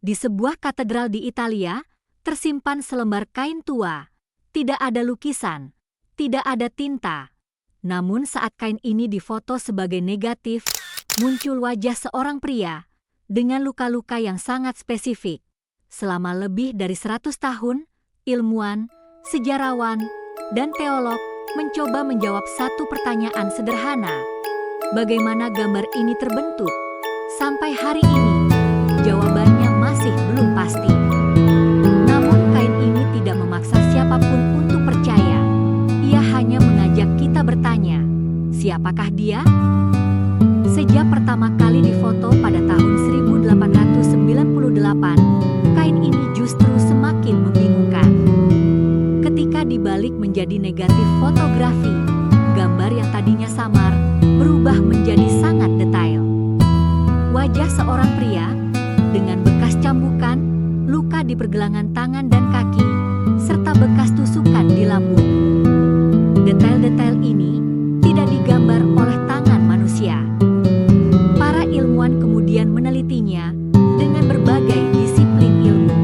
Di sebuah katedral di Italia, tersimpan selembar kain tua. Tidak ada lukisan, tidak ada tinta. Namun saat kain ini difoto sebagai negatif, muncul wajah seorang pria dengan luka-luka yang sangat spesifik. Selama lebih dari 100 tahun, ilmuwan, sejarawan, dan teolog mencoba menjawab satu pertanyaan sederhana. Bagaimana gambar ini terbentuk? Sampai hari ini, jawabannya masih belum pasti. Namun kain ini tidak memaksa siapapun untuk percaya. Ia hanya mengajak kita bertanya, siapakah dia? Sejak pertama kali difoto pada tahun 1898, kain ini justru semakin membingungkan. Ketika dibalik menjadi negatif fotografi, gambar yang tadinya samar berubah menjadi sangat detail. Wajah seorang pria dengan bekas cambukan, luka di pergelangan tangan dan kaki, serta bekas tusukan di lambung. Detail-detail ini tidak digambar oleh tangan manusia. Para ilmuwan kemudian menelitinya dengan berbagai disiplin ilmu.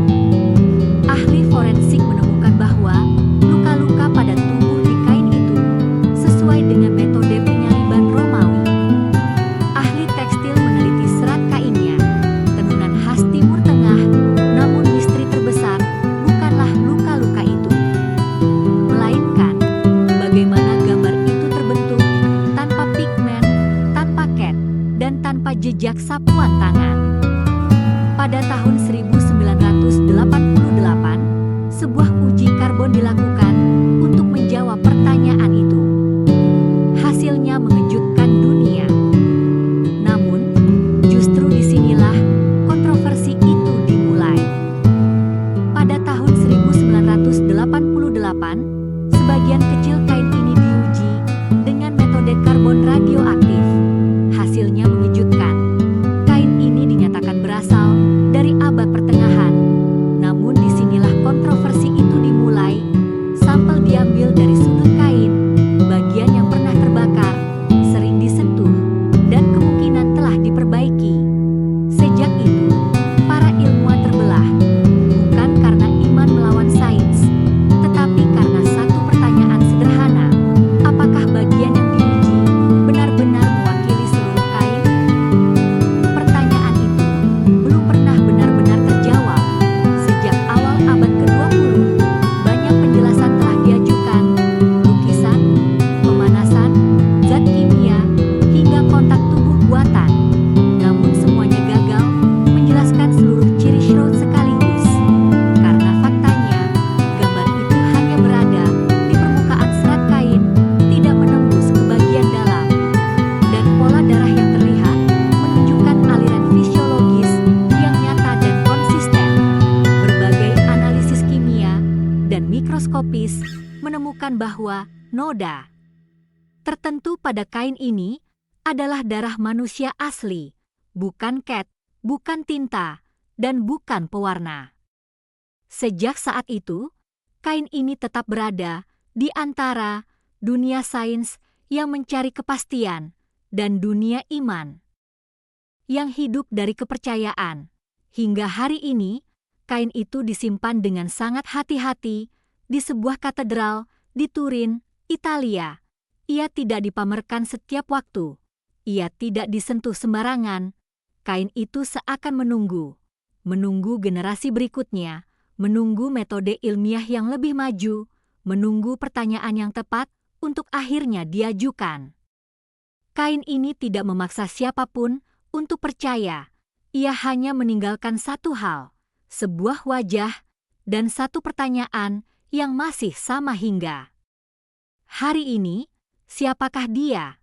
Ahli forensik menemukan bahwa luka-luka pada tubuh di kain itu sesuai dengan metode penyaliban Romawi. Ahli tekstil meneliti serat kainnya, tenunan khas Timur Tengah, namun misteri terbesar bukanlah luka-luka itu, melainkan bagaimana gambar itu terbentuk tanpa pigmen, tanpa cat, dan tanpa jejak sapuan tangan. Pada tahun 1988, sebuah uji karbon dilakukan untuk menjawab pertanyaan itu. Hasilnya mengejutkan dunia. Namun, justru disinilah kontroversi itu dimulai. Pada tahun 1988, sebagian kecil kain ini diuji dengan metode karbon radioaktif. Hasilnya mengejutkan. Kain ini dinyatakan berasal dari abad pertengahan. Namun disinilah kontroversi itu dimulai. Sampel diambil dari sudut kain, bagian yang pernah terbakar, sering disentuh, dan kemungkinan telah diperbaiki. Sejak itu, para ilmuwan terbelah, bukan karena iman melawan sains, tetapi karena satu pertanyaan sederhana: apakah bagian yang diuji benar-benar mewakili seluruh kain? Pertanyaan itu belum pernah benar-benar terjawab. Sejak awal abad ke-20, banyak penjelasan telah diajukan: lukisan, pemanasan, zat kimia, hingga kontak tubuh buatan. Namun semuanya gagal menjelaskan seluruh ciri Shroud sekaligus. Karena faktanya, gambar itu hanya berada di permukaan serat kain, tidak menembus ke bagian dalam. Dan pola darah yang terlihat menunjukkan aliran fisiologis yang nyata dan konsisten. Berbagai analisis kimia dan mikroskopis menemukan bahwa noda tertentu pada kain ini adalah darah manusia asli, bukan cat, bukan tinta, dan bukan pewarna. Sejak saat itu, kain ini tetap berada di antara dunia sains yang mencari kepastian dan dunia iman yang hidup dari kepercayaan. Hingga hari ini, kain itu disimpan dengan sangat hati-hati di sebuah katedral di Turin, Italia. Ia tidak dipamerkan setiap waktu. Ia tidak disentuh sembarangan. Kain itu seakan menunggu generasi berikutnya, menunggu metode ilmiah yang lebih maju, menunggu pertanyaan yang tepat untuk akhirnya diajukan. Kain ini tidak memaksa siapapun untuk percaya. Ia hanya meninggalkan satu hal, sebuah wajah, dan satu pertanyaan yang masih sama hingga hari ini. Siapakah dia?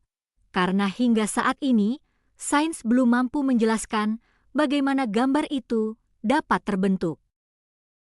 Karena hingga saat ini, sains belum mampu menjelaskan bagaimana gambar itu dapat terbentuk.